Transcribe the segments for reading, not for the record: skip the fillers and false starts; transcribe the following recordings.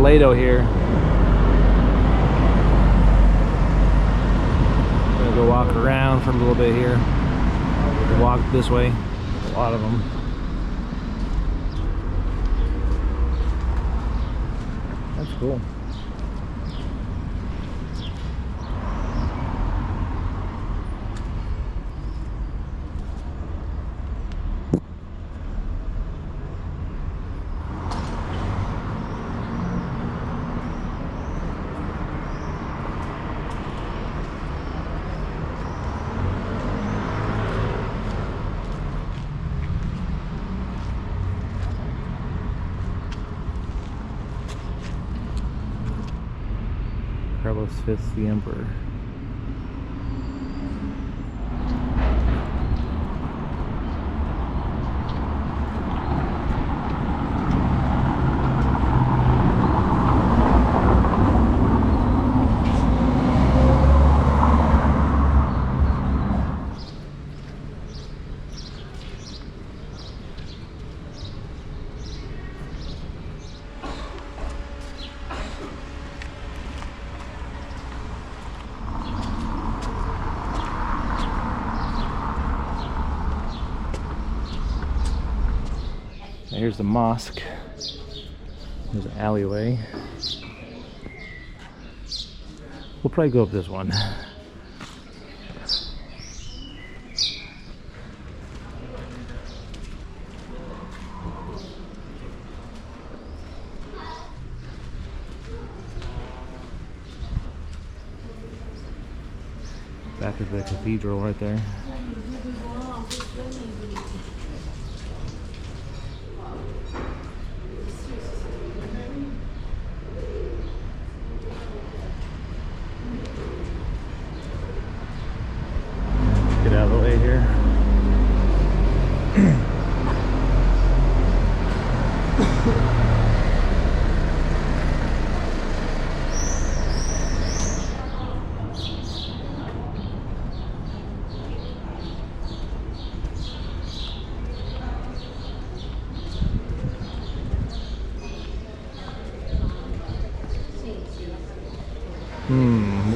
Toledo here. I'm gonna go walk around for a little bit here. Walk this way. There's a lot of them. That's cool. Carlos V, the Emperor. Here's the mosque. There's an alleyway. We'll probably go up this one. Back of the cathedral right there. Get out of the way here.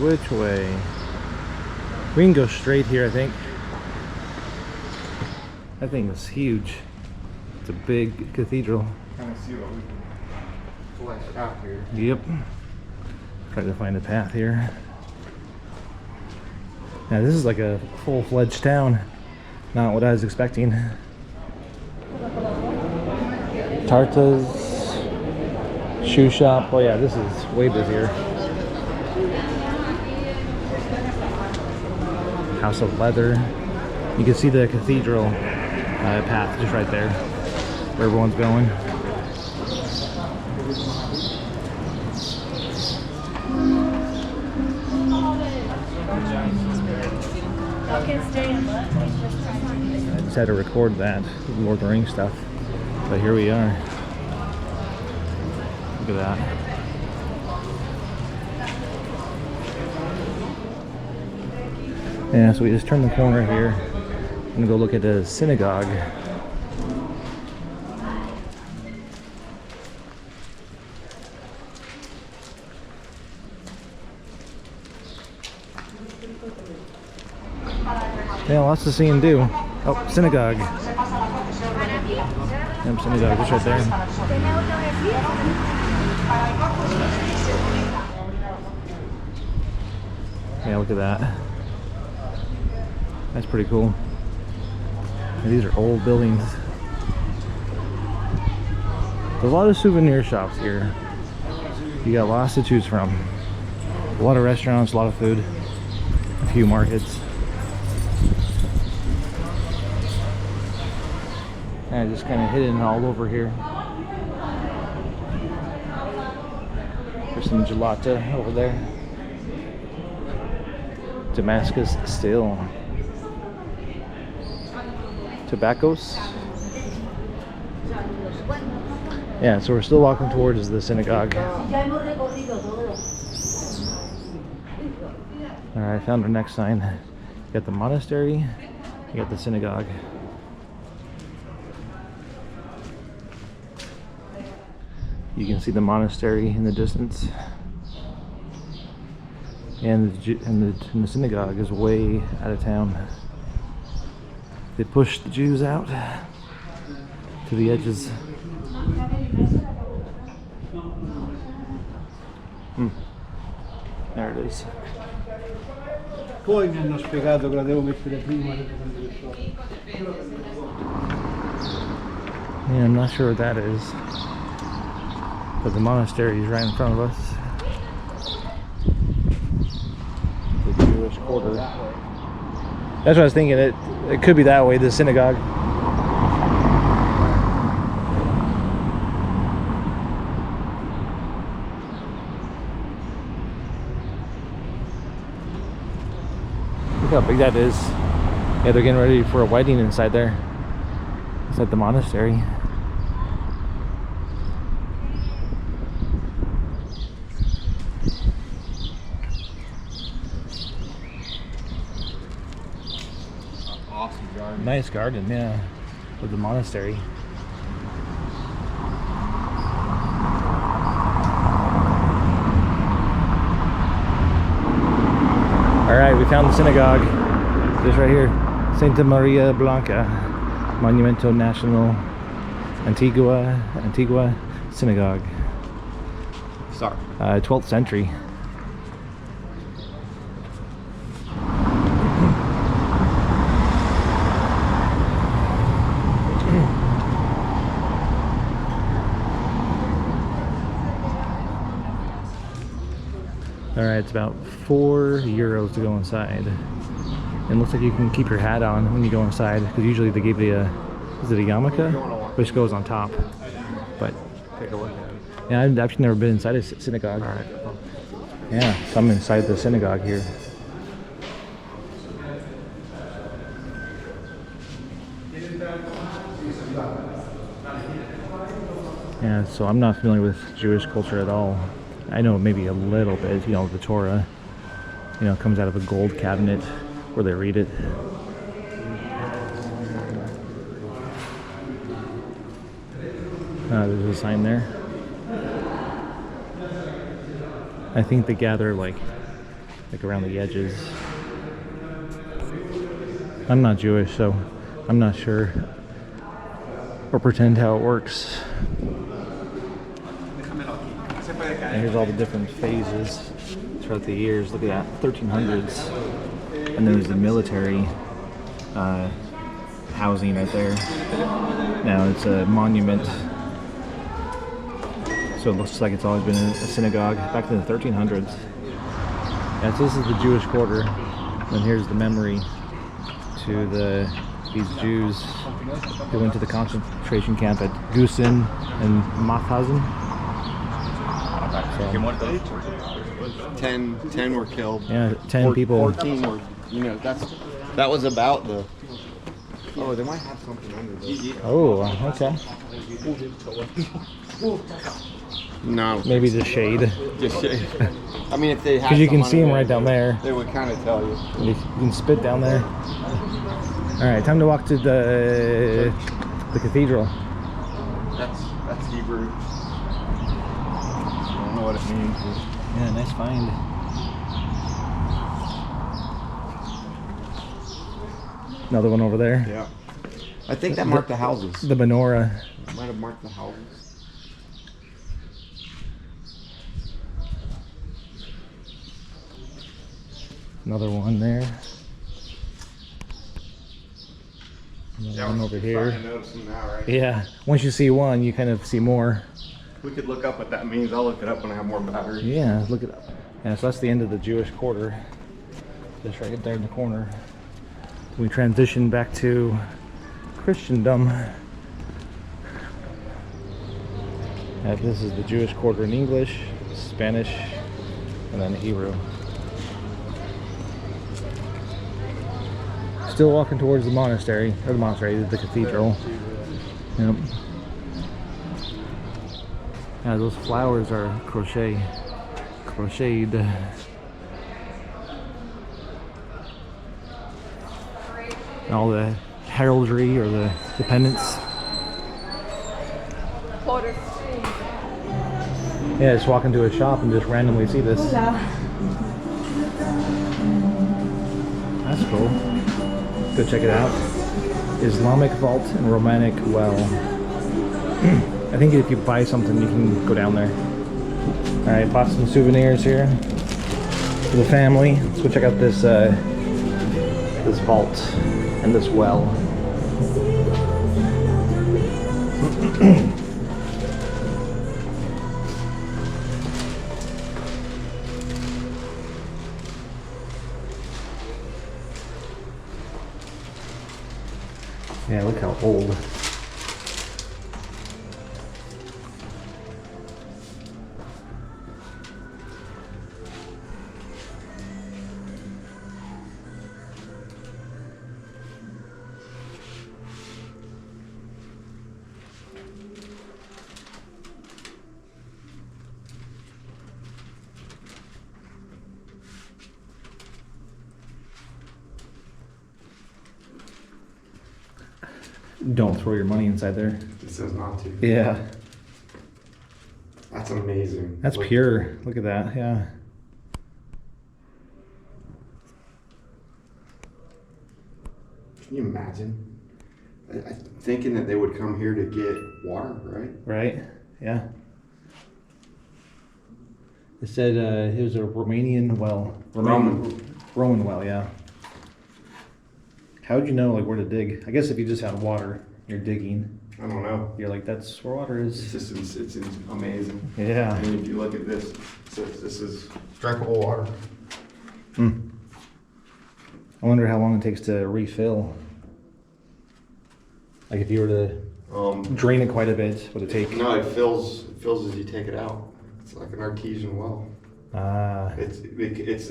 Which way? We can go straight here, I think. That thing is huge. It's a big cathedral. Kind of see what we can flesh out here. Yep. Try to find a path here. Now this is like a full-fledged town. Not what I was expecting. Tarta's shoe shop. Oh yeah, this is way busier. House of Leather. You can see the cathedral path just right there where everyone's going. I just had to record that, Lord of the Rings stuff. But here we are. Look at that. Yeah, so we just turned the corner here. I'm gonna go look at the synagogue. Yeah, lots to see and do. Oh, synagogue. Yep, synagogue, just right there. Yeah, look at that. That's pretty cool. And these are old buildings. There's a lot of souvenir shops here. You got lots to choose from. A lot of restaurants, a lot of food, a few markets. And just kind of hidden all over here. There's some gelato over there. Damascus still. Tobaccos. Yeah, so we're still walking towards the synagogue. Alright, found our next sign. You got the monastery, you got the synagogue. You can see the monastery in the distance. And the synagogue is way out of town. They pushed the Jews out to the edges. There it is. Poi mi hanno spiegato che la devo mettere prima. Yeah, I'm not sure what that is. But the monastery is right in front of us. The Jewish quarter. That's what I was thinking. It could be that way, the synagogue. Look how big that is. Yeah, they're getting ready for a wedding inside there. Inside the monastery. Awesome garden. Nice garden, yeah. With the monastery. Alright, we found the synagogue. Just right here. Santa Maria Blanca. Monumento Nacional. Antigua Synagogue. Sorry. 12th century. Alright, it's about €4 to go inside. And it looks like you can keep your hat on when you go inside, because usually they give you is it a yarmulke? Which goes on top. But Take a look at it. yeah, I've actually never been inside a synagogue. Alright. Yeah, so I'm inside the synagogue here. Yeah, so I'm not familiar with Jewish culture at all. I know maybe a little bit, you know, the Torah, you know, comes out of a gold cabinet where they read it. There's a sign there. I think they gather like around the edges. I'm not Jewish, so I'm not sure or pretend how it works. And here's all the different phases throughout the years. Look at that, 1300s. And there's the military housing right there. Now it's a monument. So it looks like it's always been a synagogue back in the 1300s. Yeah, so this is the Jewish quarter. And here's the memory to these Jews who went to the concentration camp at Gusen and Mauthausen. So, 10 were killed. yeah, 10 people. 14 were, you know, that was about the... Oh, they might have something under this. Oh, okay. No. Maybe the shade. Just shade. I mean, if they had Because you can something see them under right down there. They would kind of tell you. You can spit down there. Alright, time to walk to the cathedral. That's Hebrew. I don't know what it means. Yeah, nice find. Another one over there. Yeah. I think that marked the houses. The menorah. Might have marked the houses. Another one there. Another one over here. Starting to notice them now, right? Yeah, once you see one, you kind of see more. We could look up what that means. I'll look it up when I have more battery. Yeah, look it up. Yeah, so that's the end of the Jewish quarter. Just right there in the corner. We transition back to Christendom. This is the Jewish quarter in English, Spanish, and then Hebrew. Still walking towards the monastery, the cathedral. Yep. Yeah, those flowers are crocheted. And all the heraldry or the pennants. Yeah, just walk into a shop and just randomly see this. That's cool. Go check it out. Islamic vault and romantic well. I think if you buy something, you can go down there. Alright, bought some souvenirs here for the family. Let's go check out this this vault and this well. Yeah, look how old. Don't throw your money inside there. It says not to. Yeah. That's amazing. That's pure. Look at that. Yeah. Can you imagine? I'm thinking that they would come here to get water, right? Right. Yeah. It said it was a Romanian well. Roman well, yeah. How would you know like where to dig? I guess if you just had water, you're digging. I don't know. You're like, that's where water is. It's just it's amazing. Yeah. I mean, if you look at this, this is drinkable water. Hmm. I wonder how long it takes to refill. Like if you were to drain it quite a bit, would it take? No, it fills as you take it out. It's like an artesian well. Ah. It's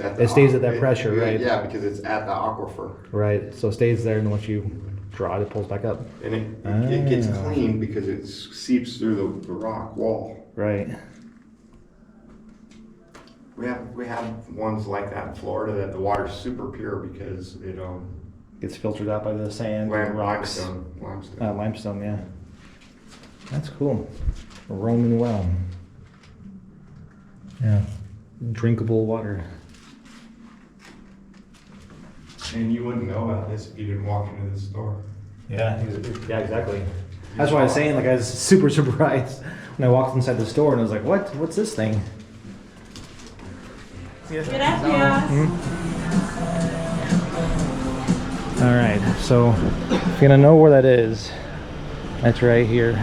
at it stays at that pressure, right? Yeah, because it's at the aquifer. Right. So it stays there, and once you draw it, it pulls back up. And it gets clean because it seeps through the rock wall. Right. We have ones like that in Florida that the water's super pure because it gets filtered out by the sand, and rocks. Limestone. Limestone, yeah. That's cool. A Roman well. Yeah. Drinkable water. And you wouldn't know about this if you didn't walk into this store. Yeah, exactly. That's why I was saying, like, I was super surprised when I walked inside the store and I was like, what's this thing? Gracias. All right, so if you're gonna know where that is, that's right here.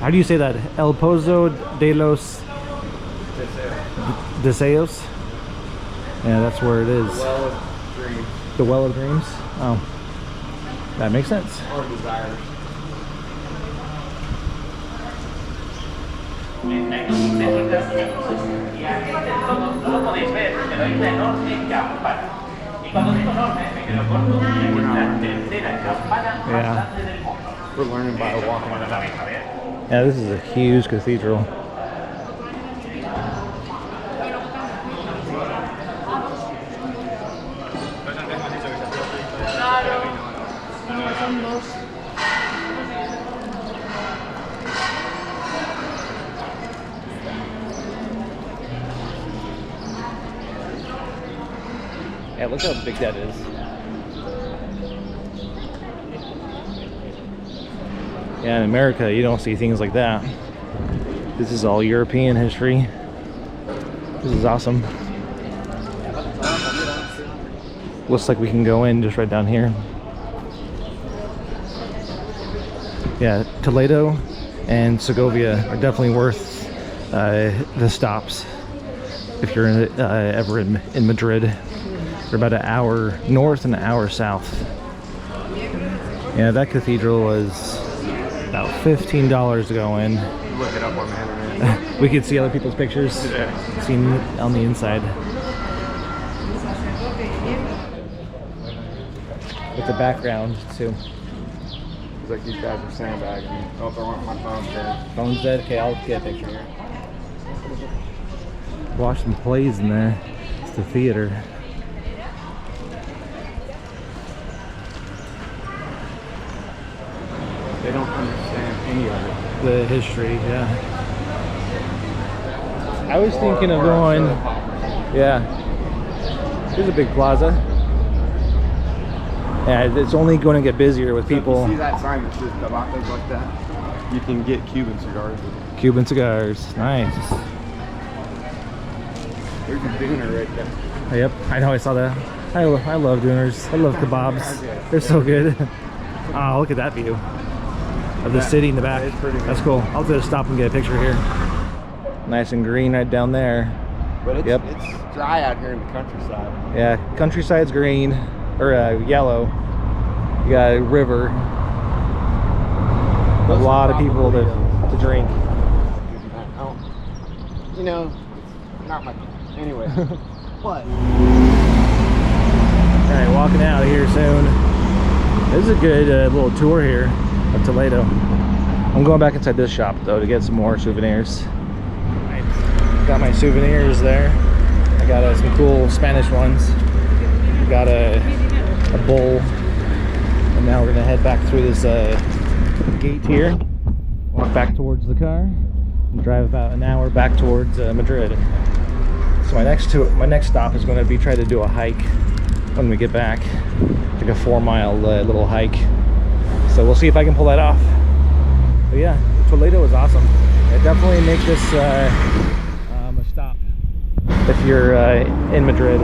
How do you say that? El Pozo de los Deseos? Yeah, that's where it is. The well of dreams. The Well of Dreams? Oh, that makes sense. Or desires. Yeah. We're learning by walking. Yeah, this is a huge cathedral. Yeah, look how big that is. Yeah, in America, you don't see things like that. This is all European history. This is awesome. Looks like we can go in just right down here. Yeah, Toledo and Segovia are definitely worth the stops if you're ever in Madrid. They're about an hour north and an hour south. Yeah, that cathedral was about $15 to go in. Look it up on the internet. We could see other people's pictures, seen on the inside. With the background too. It's like these guys are sandbagging. Oh, my phone's dead. Phone's dead? Okay, I'll get a picture here. Watch some plays in there. It's the theater. They don't understand any of it. the history. Yeah. I was thinking of going. Yeah. There's a big plaza. Yeah, it's only going to get busier with people. See that sign that says tabacos like that? You can get Cuban cigars. Cuban cigars. Nice. There's a dooner right there. Yep, I know, I saw that. I love dooners. I love kebabs. They're so good. Oh, look at that view of the city in the back. That's cool. I'll just stop and get a picture here. Nice and green right down there. But it's, Yep. it's dry out here in the countryside. Yeah, countryside's green, or yellow. You got a river. A lot of people to drink. You know, not my. Anyway. What? Alright, walking out of here soon. This is a good little tour here of Toledo. I'm going back inside this shop though to get some more souvenirs. Got my souvenirs there. I got some cool Spanish ones. Got a bowl. And now we're gonna head back through this gate here. Walk back towards the car and drive about an hour back towards Madrid. So my next stop is going to be try to do a hike when we get back, like a 4-mile little hike. So we'll see if I can pull that off. But yeah, Toledo is awesome. Definitely make this a stop if you're in Madrid.